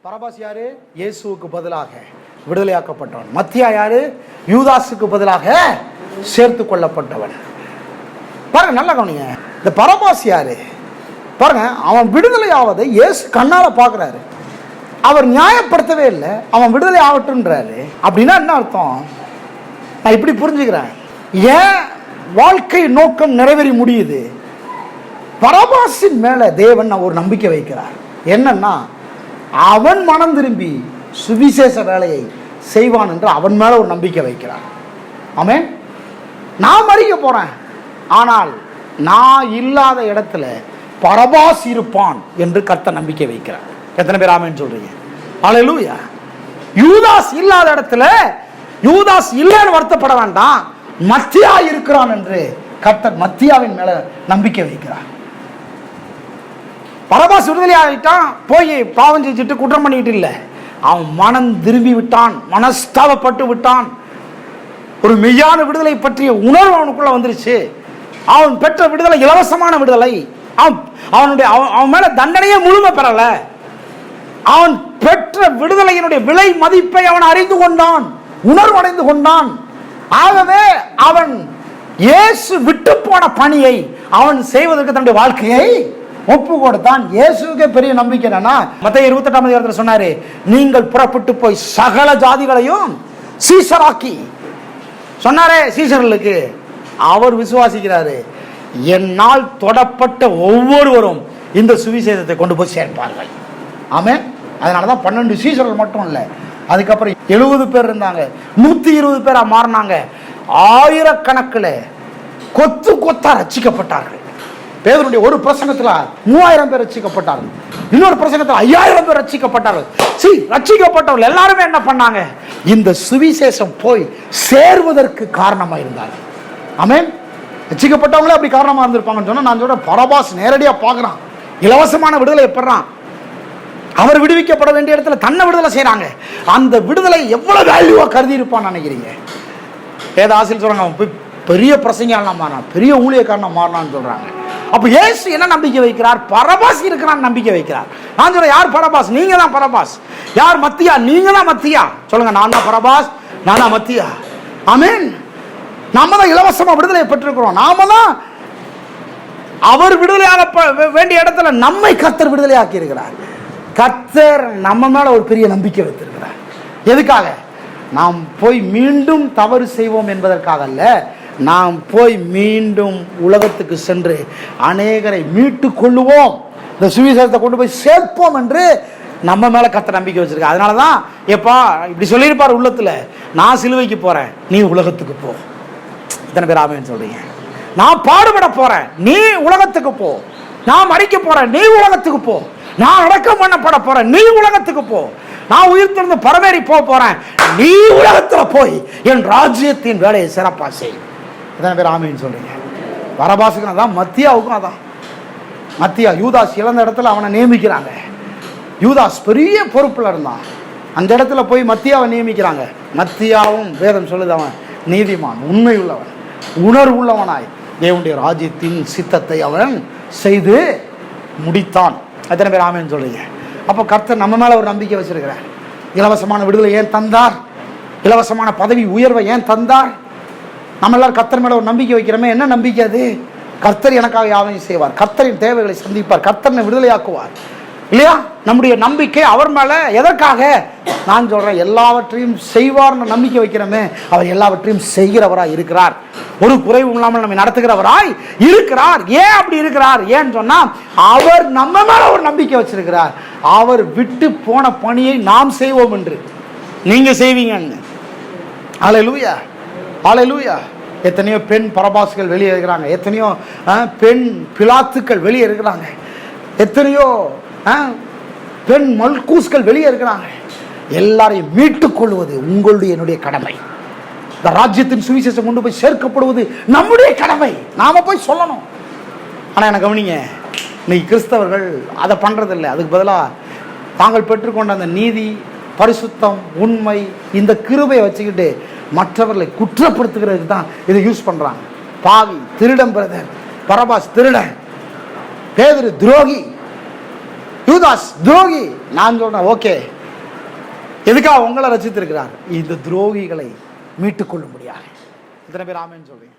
பரபாஸ் யாரு? இயேசுவுக்கு பதிலாக விடுதலையாக்கப்பட்டவன். மத்தியா யாரு? யூதாசுக்கு பதிலாக சேர்த்து கொள்ளப்பட்டவன். பாருங்க, நல்ல கவனிங்க. இந்த பரபாஸ் யாரு பாருங்க. அவன் விடுதலை ஆவதை இயேசு கண்ணால பாக்குறாரு. அவர் நியாயப்படுத்தவே இல்லை, அவன் விடுதலை ஆகட்டும்ன்றாரு. அப்படின்னா என்ன அர்த்தம்? நான் இப்படி புரிஞ்சுக்கிறேன். ஏன் வாழ்க்கை நோக்கம் நிறைவேறி முடியுது? பரபாசின் மேல தேவன் ஒரு நம்பிக்கை வைக்கிறார். என்னன்னா, அவன் மனம் திரும்பி சுவிசேஷ வேலையை செய்வான் என்று அவன் மேல ஒரு நம்பிக்கை வைக்கிறார். ஆமென். நான் மறிக்க போறேன், ஆனால் நான் இல்லாத இடத்துல பரபாஸ் இருப்பான் என்று கர்த்தர் நம்பிக்கை வைக்கிறார். எத்தனை பேர் ஆமென் சொல்றீங்க? அல்லேலூயா. யூதாஸ் இல்லாத இடத்துல யூதாஸ் இல்லைன்னு வருத்தப்பட வேண்டாம், மத்தியா இருக்கிறான் என்று கர்த்தர் மத்தியாவின் மேல நம்பிக்கை வைக்கிறார். பரபாஸ் விடுதலை ஆகிட்டான், போய் பாவம் செஞ்சுட்டு குற்றம் பண்ணிட்டு இல்லை, அவன் மனம் திரும்பி விட்டான், மனஸ்தாபப்பட்டு விட்டான். ஒரு மெய்யான விடுதலை பற்றிய உணர்வு அவனுக்குள்ள வந்துருச்சு. அவன் பெற்ற விடுதலை இலவசமான விடுதலை. அவன் மேல தண்டனையே முழுமை பெறல. அவன் பெற்ற விடுதலையினுடைய விலை மதிப்பை அவன் அறிந்து கொண்டான், உணர்வு அடைந்து கொண்டான். ஆகவே அவன் இயேசு விட்டு போன பணியை அவன் செய்வதற்கு தன்னுடைய வாழ்க்கையை ஒப்பு கொடுத்தான். இயேசுக்கே பெரிய நம்பிக்கை என்னன்னா, மத்தேயு 28 சொன்னாரு, நீங்கள் புறப்பட்டு போய் சகல ஜாதிகளையும் சீஷராக்கி சொன்னாரே சீஷர்களுக்கு. அவர் விசுவாசிக்கிறாரு, என்னால் தொடப்பட்ட ஒவ்வொருவரும் இந்த சுவிசேஷத்தை கொண்டு போய் சேர்ப்பார்கள். ஆமென். அதனாலதான் 12 சீஷர்கள் மட்டும் இல்லை, அதுக்கப்புறம் 70 பேர் இருந்தாங்க, 120 பேரா மாறினாங்க. ஆயிரக்கணக்கில் கொத்து கொத்தா ரட்சிக்கப்பட்டார்கள். பேதுருடைய ஒரு பிரசங்கத்துல 3000 பேர் ரட்சிக்கப்பட்டார்கள், இன்னொரு பிரசங்கத்துல 5000 பேர் ரட்சிக்கப்பட்டார்கள். ரட்சிக்கப்பட்டவர்கள் எல்லாருமே என்ன பண்ணாங்க? இந்த சுவிசேஷம் போய் சேர்வதற்கு காரணமா இருந்தாங்க. ஆமென். ரட்சிக்கப்பட்டவங்களே அப்படி காரணமா இருந்திருப்பாங்கன்னு சொன்னா, நான் சொல்றேன், பரபாஸ் நேரடியா பார்க்கறான், இலவசமான விடுதலை பெறான். அவர் விடுவிக்கப்பட வேண்டிய இடத்துல தன்னை விடுதலை செய்யறாங்க. அந்த விடுதலை எவ்வளவு வேல்யூவா கருதி இருப்பான்னு நினைக்கிறீங்க? வேத ஆசிரியர் சொல்றாங்க, அவன் போய் பெரிய பிரசங்கியாளனா மாறினான், பெரிய ஊழியக்காரனா மாறினான்னு சொல்றாங்க. அப்ப இயேசு என்ன நம்பிக்கை வைக்கிறார்? பரபாஸ் இருக்கிறான் நம்பிக்கை வைக்கிறார். நான் சொல்றேன், யார் பரபாஸ்? நீங்க தான் பரபாஸ். யார் மத்தியா? நீங்க தான் மத்தியா. சொல்லுங்க, நான் தான் பரபாஸ், நான் தான் மத்தியா. ஆமென். நாம தான் இலவசமா விடுதலை பெற்றிருக்கிறோம். நாம தான் அவர் விடுதலையாக வேண்டிய இடத்துல நம்மை கர்த்தர் விடுதலை ஆக்கி இருக்கிறார். கர்த்தர் நம்ம மேல ஒரு பெரிய நம்பிக்கை வைத்திருக்கிறார். எதுக்காக? நாம் போய் மீண்டும் தவறு செய்வோம் என்பதற்காக அல்ல, நாம் போய் மீண்டும் உலகத்துக்கு சென்று அநேகரை மீட்டு கொள்ளுவோம், இந்த சுவிசேஷத்தை கொண்டு போய் சேர்ப்போம் என்று நம்ம மேல கர்த்தர் நம்பிக்கை வச்சிருக்க. அதனாலதான் எப்பா இப்படி சொல்லியிருப்பார் உள்ளத்துல, நான் சிலுவைக்கு போறேன், நீ உலகத்துக்கு போ. இத்தனை பேர் ஆமென் சொல்றீங்க? நான் பாடுபட போறேன், நீ உலகத்துக்கு போ. நான் மறிக்க போறேன், நீ உலகத்துக்கு போ. நான் அடக்கம் பண்ணப்பட போறேன், நீ உலகத்துக்கு போ. நான் உயிர் திறந்து பரவேறி போறேன், நீ உலகத்துல போய் என் ராஜ்யத்தின் வேலையை சிறப்பா செய். எத்தனை பேர் ஆமென் சொல்றீங்க? பரபாசுக்கு அதான், மத்தியாவுக்கும் அதான். மத்தியா யூதாஸ் இழந்த இடத்துல அவனை நியமிக்கிறாங்க. யூதாஸ் பெரிய பொறுப்புல இருந்தான், அந்த இடத்துல போய் மத்தியாவை நியமிக்கிறாங்க. மத்தியாவும் வேதம் சொல்லுது, அவன் நீதிமான், உண்மை உள்ளவன், உணர்வு உள்ளவனாய் தேவனுடைய ராஜ்யத்தின் சித்தத்தை அவன் செய்து முடித்தான். எத்தனை பேர் ஆமென் சொல்றீங்க? அப்போ கர்த்தர் நம்ம மேல ஒரு நம்பிக்கை வச்சிருக்கிறார். இலவசமான விடுதலை ஏன் தந்தார்? இலவசமான பதவி உயர்வை ஏன் தந்தார்? நம்ம எல்லாரும் கர்த்தர் மேல ஒரு நம்பிக்கை வைக்கிறோமே. என்ன நம்பிக்கை அது? கர்த்தர் எனக்காக யாவையும் செய்வார், கர்த்தரின் தேவைகளை சந்திப்பார், கர்த்தரை விடுதலையாக்குவார், இல்லையா? நம்முடைய நம்பிக்கை அவர் மேல. எதற்காக? நான் சொல்றேன், எல்லாவற்றையும் செய்வார்னு நம்பிக்கை வைக்கிறோமே, அவர் எல்லாவற்றையும் செய்கிறவராய் இருக்கிறார், ஒரு குறைவு இல்லாமல் நம்மை நடத்துகிறவராய் இருக்கிறார். ஏன் அப்படி இருக்கிறார்? ஏன்னு சொன்னா, அவர் நம்ம மேல ஒரு நம்பிக்கை வச்சிருக்கிறார். அவர் விட்டு போன பணியை நாம் செய்வோம் என்று. நீங்க செய்வீங்க. அல்லேலூயா, அல்லேலூயா. எத்தனையோ பெண் பரபாசுகள் வெளியே இருக்கிறாங்க, எத்தனையோ பெண் பிலாத்துக்கள் வெளியே இருக்கிறாங்க, எத்தனையோ பெண் மல்கூஸ்கள் வெளியே இருக்கிறாங்க. எல்லாரையும் மீட்டுக் கொள்வது உங்களுடைய என்னுடைய கடமை. இந்த ராஜ்யத்தின் சுவிசேஷம் கொண்டு போய் சேர்க்கப்படுவது நம்முடைய கடமை. நாம போய் சொல்லணும். ஆனா எனக்கு கவனிங்க, இன்னைக்கு கிறிஸ்தவர்கள் அதை பண்றதில்லை. அதுக்கு பதிலாக தாங்கள் பெற்றுக்கொண்ட அந்த நீதி, பரிசுத்தம், உண்மை, இந்த கிருபையை வச்சுக்கிட்டு மற்றவர்களை குற்றப்படுத்துகிறதுக்கு தான் இதை யூஸ் பண்றாங்க. பாவி, திருடன், பிரதர் பரபாஸ் திருடன், பேதுரு துரோகி, யூதாஸ் துரோகி. நான் சொல்றேன் ஓகே, எதுக்காக உங்களை ரசித்திருக்கிறார்? இந்த துரோகிகளை மீட்டுக் கொள்ளும்படியாக. இத்தனை பேர் ஆமென் சொல்றீங்க?